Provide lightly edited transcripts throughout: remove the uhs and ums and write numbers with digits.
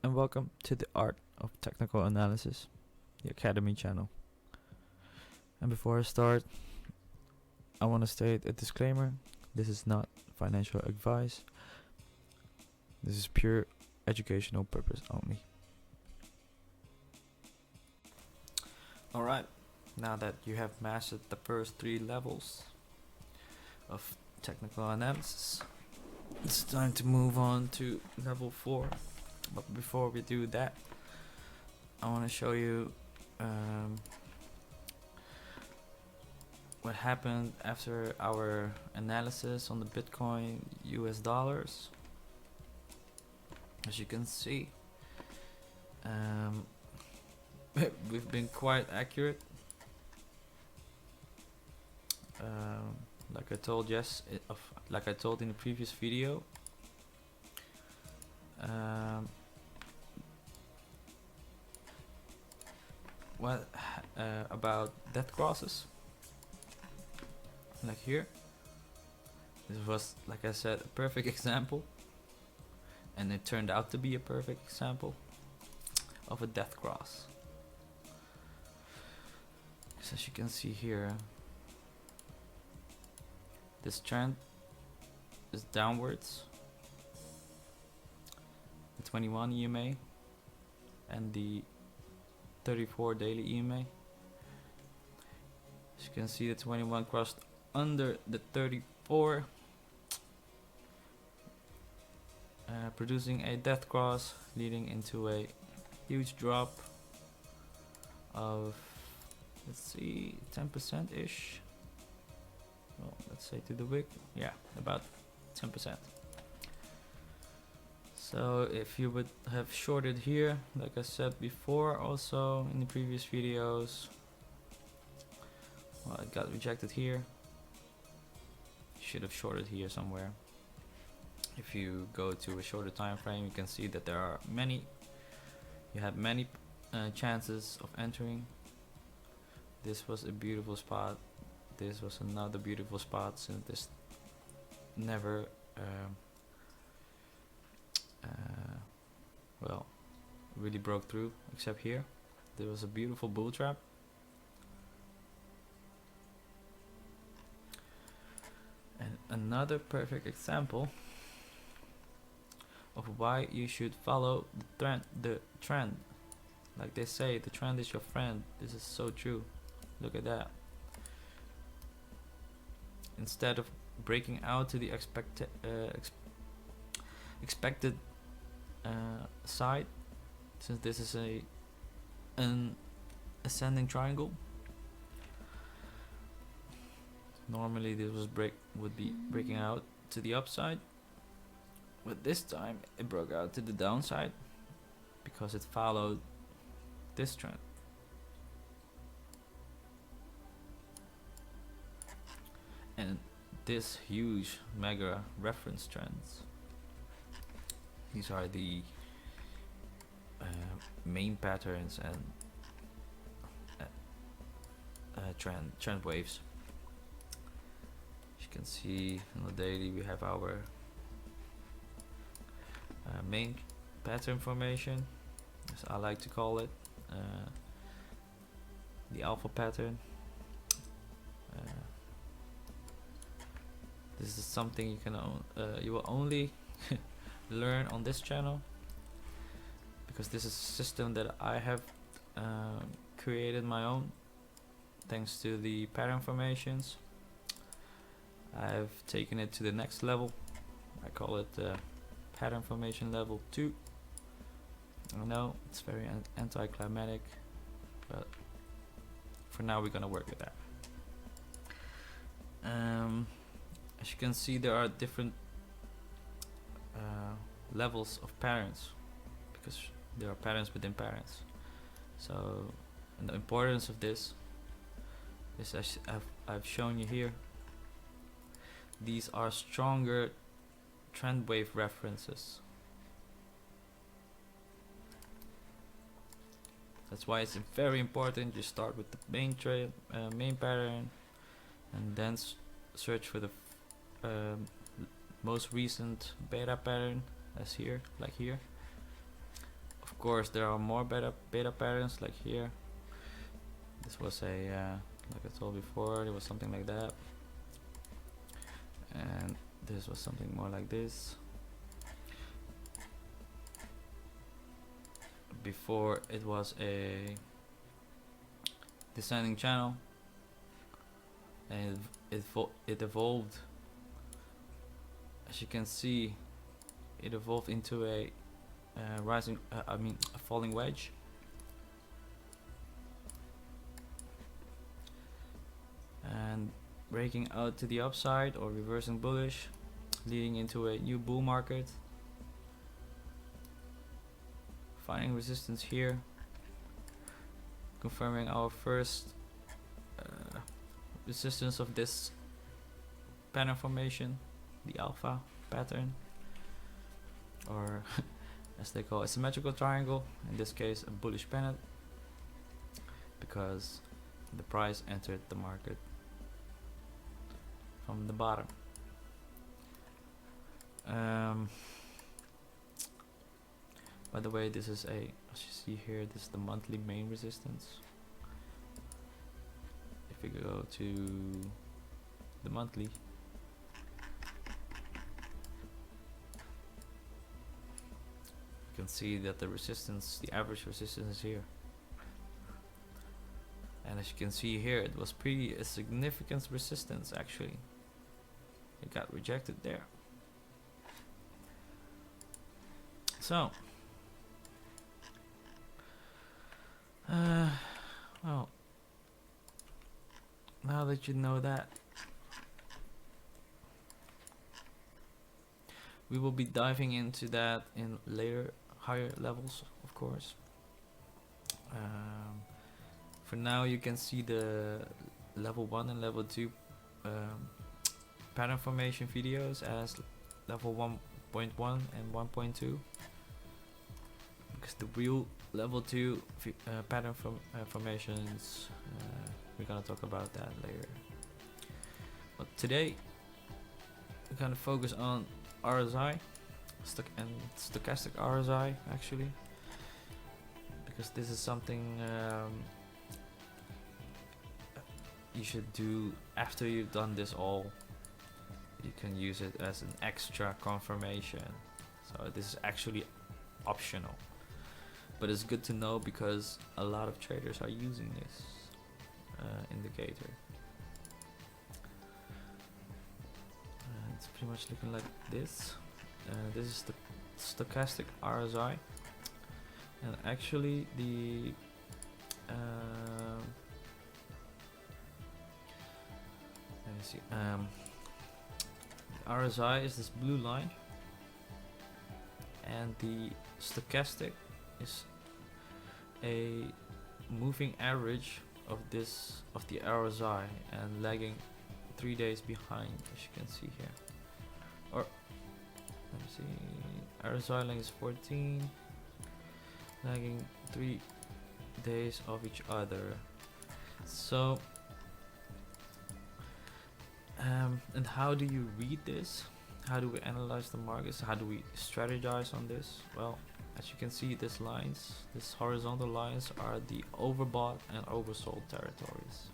and welcome to the Art of Technical Analysis, the Academy channel. And before I start, I want to state a disclaimer. This is not financial advice. This is pure educational purpose only. Alright, now that you have mastered the first 3 levels of technical analysis, it's time to move on to level 4. But before we do that, I want to show you what happened after our analysis on the Bitcoin US dollars. As you can see, we've been quite accurate. Like I told like I told in the previous video. What about death crosses? Like here, this was, like I said, a perfect example, and it turned out to be a perfect example of a death cross. So as you can see here, this trend is downwards, the 21 EMA and the 34 daily EMA. As you can see, the 21 crossed under the 34, producing a death cross, leading into a huge drop of, let's see, 10% ish. Well, let's say to the wick, yeah, about 10%. So if you would have shorted here, like I said before, also in the previous videos, well, it got rejected here. Should have shorted here somewhere. If you go to a shorter time frame, you can see that there are many. You have many chances of entering. This was a beautiful spot. This was another beautiful spot, since this never well, really broke through, except here. There was a beautiful bull trap. And another perfect example of why you should follow the trend. Like they say, the trend is your friend. This is so true. Look at that. Instead of breaking out to the expected side, since this is an ascending triangle, normally this would be breaking out to the upside, but this time it broke out to the downside because it followed this trend. And this huge mega reference trends. These are the main patterns and trend waves. As you can see on the daily, we have our main pattern formation, as I like to call it, the alpha pattern. This is something you will only learn on this channel, because this is a system that I have created my own, thanks to the pattern formations. I've taken it to the next level. I call it pattern formation level 2. I know it's very anticlimactic, but for now we're gonna work with that. As you can see, there are different levels of patterns, because there are patterns within patterns. So, and the importance of this is, as I've shown you here, these are stronger trend wave references. That's why it's very important you start with the main pattern, and then search for the most recent beta pattern, as here, like here. course, there are more beta patterns, like here. This was a like I told before, it was something like that, and this was something more like this. Before, it was a descending channel, and it evolved. As you can see, it evolved into a a falling wedge. And breaking out to the upside or reversing bullish, leading into a new bull market. Finding resistance here, confirming our first resistance of this pattern formation, the alpha pattern, or as they call a symmetrical triangle, in this case a bullish pennant, because the price entered the market from the bottom. By the way, this is as you see here, this is the monthly main resistance. If we go to the monthly, you can see that the resistance, the average resistance is here. And as you can see here, it was pretty a significant resistance actually. It got rejected there. So, well, now that you know that, we will be diving into that in later higher levels, of course. For now, you can see the level 1 and level 2 pattern formation videos as level 1.1 and 1.2, because the real level 2 pattern formations, we're gonna talk about that later. But today we're gonna focus on RSI and stochastic RSI actually, because this is something you should do after you've done this all. You can use it as an extra confirmation, so this is actually optional, but it's good to know because a lot of traders are using this indicator. It's pretty much looking like this. This is the stochastic RSI, and actually the let me see. The RSI is this blue line, and the stochastic is a moving average of the RSI and lagging 3 days behind, as you can see here. Or let me see, RSI length is 14, lagging 3 days of each other. So and how do you read this? How do we analyze the markets? How do we strategize on this? Well, as you can see, these lines, these horizontal lines, are the overbought and oversold territories.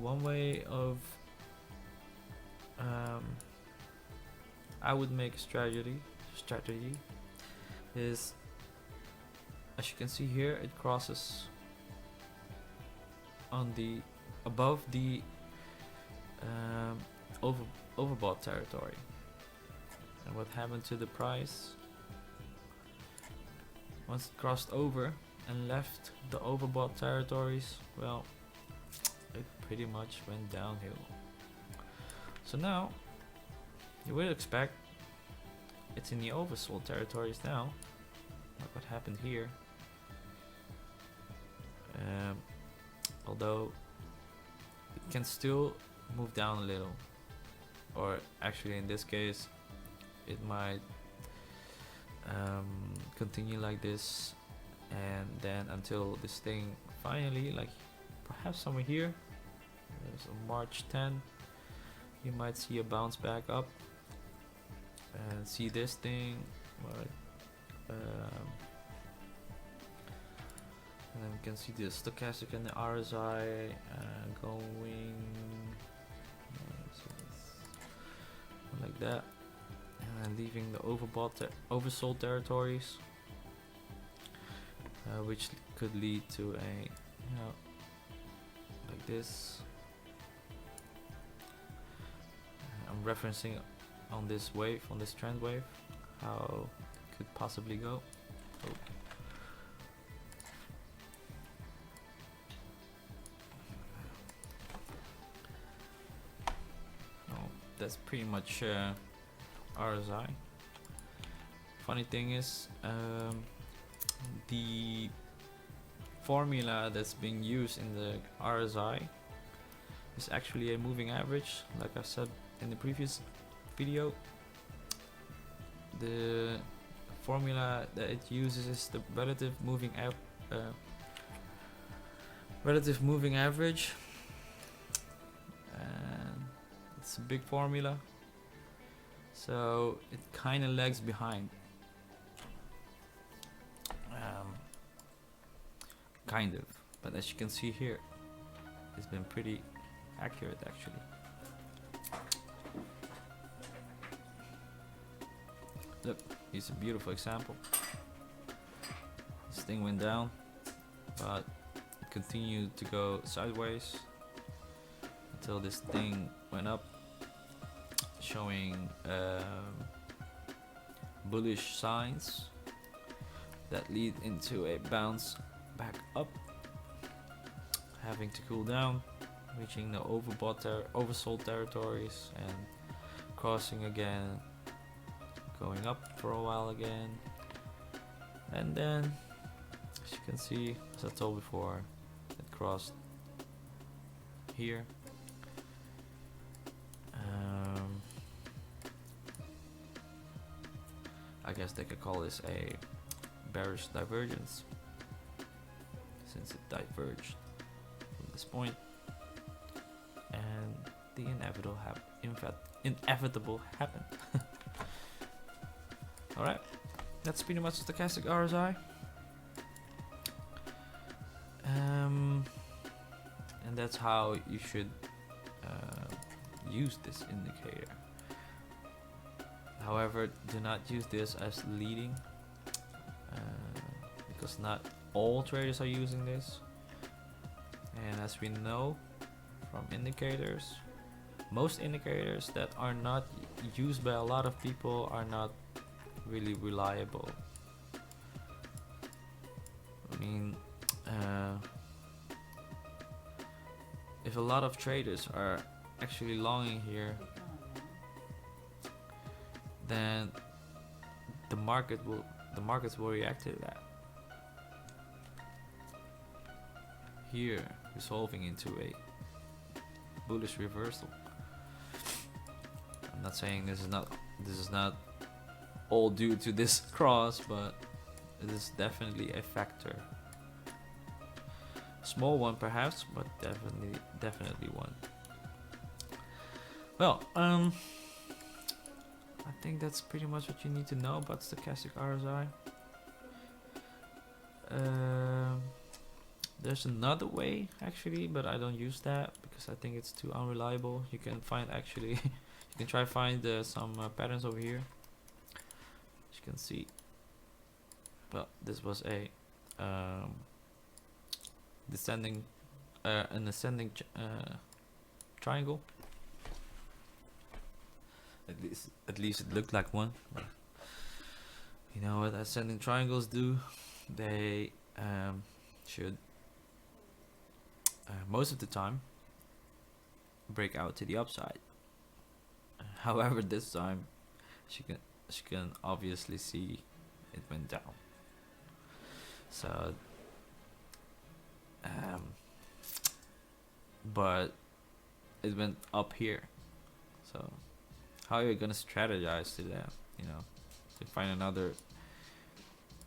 One way of I would make a strategy is, as you can see here, it crosses on the above the overbought territory. And what happened to the price once it crossed over and left the overbought territories? Well, it pretty much went downhill. So now you would expect it's in the oversold territories now, like what happened here. Although it can still move down a little, or actually in this case it might continue like this, and then until this thing finally, like perhaps somewhere here, there's a March 10, you might see a bounce back up and see this thing, well, and then we can see the stochastic and the RSI going like that, and then leaving the oversold territories, which could lead to a, you know, like this. I'm referencing on this wave, on this trend wave, how it could possibly go. Oh. That's pretty much RSI. Funny thing is, the formula that's being used in the RSI is actually a moving average, like I said in the previous video. The formula that it uses is the relative moving average, and it's a big formula, so it kind of lags behind. Kind of, but as you can see here, it's been pretty accurate actually. Look, here's a beautiful example. This thing went down, but it continued to go sideways until this thing went up, showing bullish signs that lead into a bounce back up, having to cool down, reaching the oversold territories and crossing again, going up for a while again, and then as you can see, as I told before, it crossed here. I guess they could call this a bearish divergence, since it diverged from this point, and the inevitable happened. Alright, that's pretty much stochastic RSI. And that's how you should use this indicator. However, do not use this as leading, because not all traders are using this, and as we know from indicators, most indicators that are not used by a lot of people are not really reliable. I mean, if a lot of traders are actually longing here, then the markets will react to that. Here, resolving into a bullish reversal. I'm not saying this is not all due to this cross, but it is definitely a factor. Small one perhaps, but definitely one. Well, I think that's pretty much what you need to know about stochastic RSI. There's another way actually, but I don't use that because I think it's too unreliable. You can find actually, you can try find some patterns over here. As you can see, well, this was a an ascending triangle. At least it looked like one. You know what ascending triangles do? They should most of the time break out to the upside. However, this time, as you can obviously see, it went down. So, but it went up here. So, how are you gonna strategize to that? You know, to find another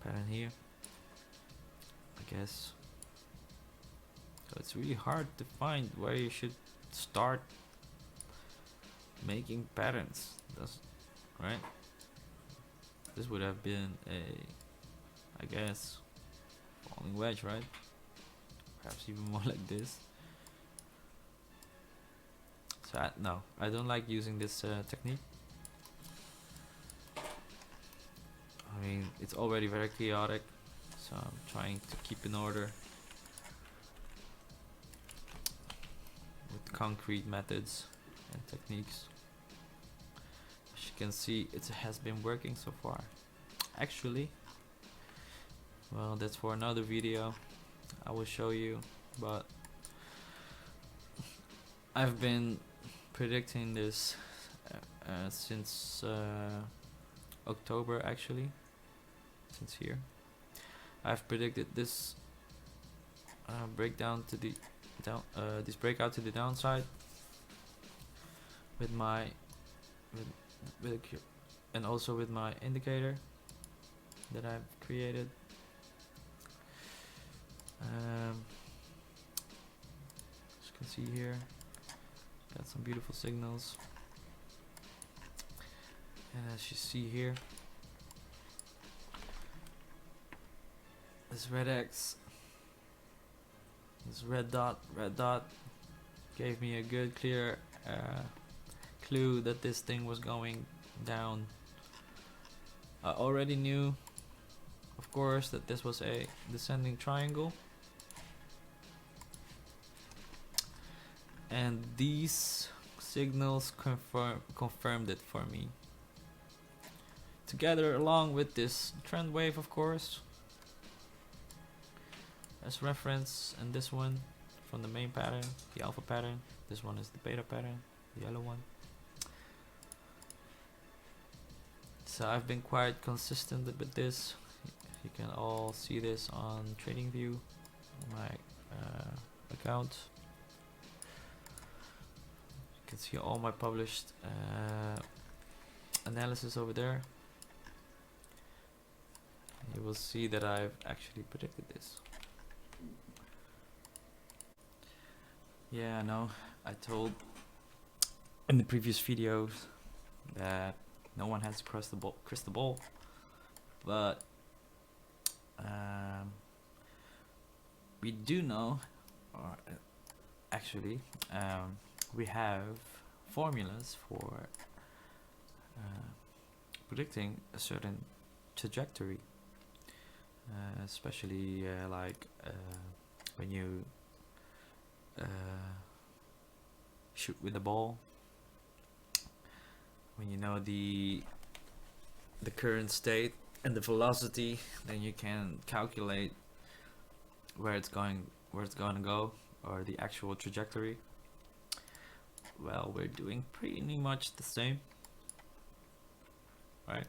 pattern here, I guess. So it's really hard to find where you should start making patterns. Right? This would have been a I guess. Falling wedge, right? Perhaps even more like this. So no, I don't like using this technique. I mean, it's already very chaotic, so I'm trying to keep in order with concrete methods and techniques. As you can see, it has been working so far. Actually, well, that's for another video. I will show you, but I've been predicting this since October, actually. Since here, I've predicted this breakdown to the this breakout to the downside with my and also with my indicator that I've created. As you can see here, got some beautiful signals, and as you see here, this red X, this red dot gave me a good clear clue that this thing was going down. I already knew, of course, that this was a descending triangle, and these signals confirmed it for me, together along with this trend wave, of course, as reference, and this one from the main pattern, the alpha pattern. This one is the beta pattern, the yellow one. So I've been quite consistent with this. You can all see this on TradingView, my account. You can see all my published analysis over there. You will see that I've actually predicted this. Yeah, I know. I told in the previous videos that no one has a crystal ball, but we do know, or actually, we have formulas for predicting a certain trajectory, especially like when you shoot with the ball, when you know the current state and the velocity, then you can calculate where it's going to go, or the actual trajectory. Well, we're doing pretty much the same, right?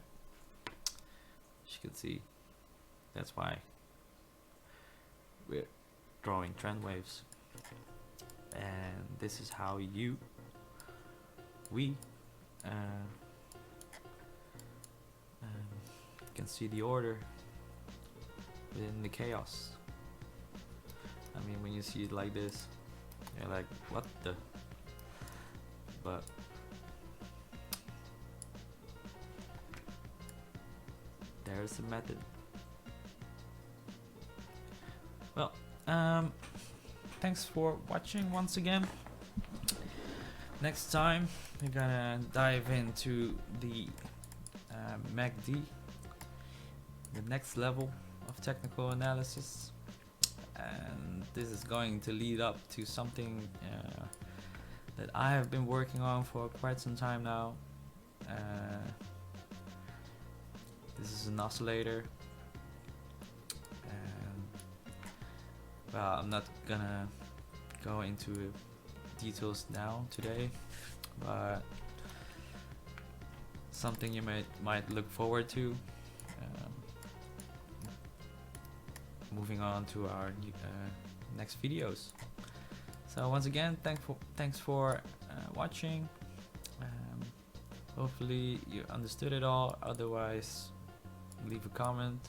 As you can see, that's why we're drawing trend waves, and this is how we can see the order within the chaos. I mean, when you see it like this, you're like, what the? But there's a method. Well, thanks for watching once again. Next time we're gonna dive into the MACD, the next level of technical analysis, and this is going to lead up to something that I have been working on for quite some time now. This is an oscillator, and well, I'm not gonna go into details now today, but something you might look forward to. Moving on to our next videos. So once again, thanks for watching. Hopefully you understood it all. Otherwise, leave a comment,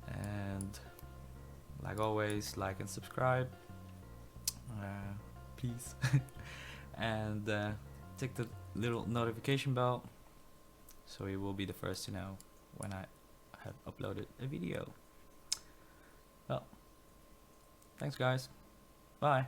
and like always, like and subscribe, please. And tick the little notification bell, so you will be the first to know when I have uploaded a video. Thanks guys. Bye.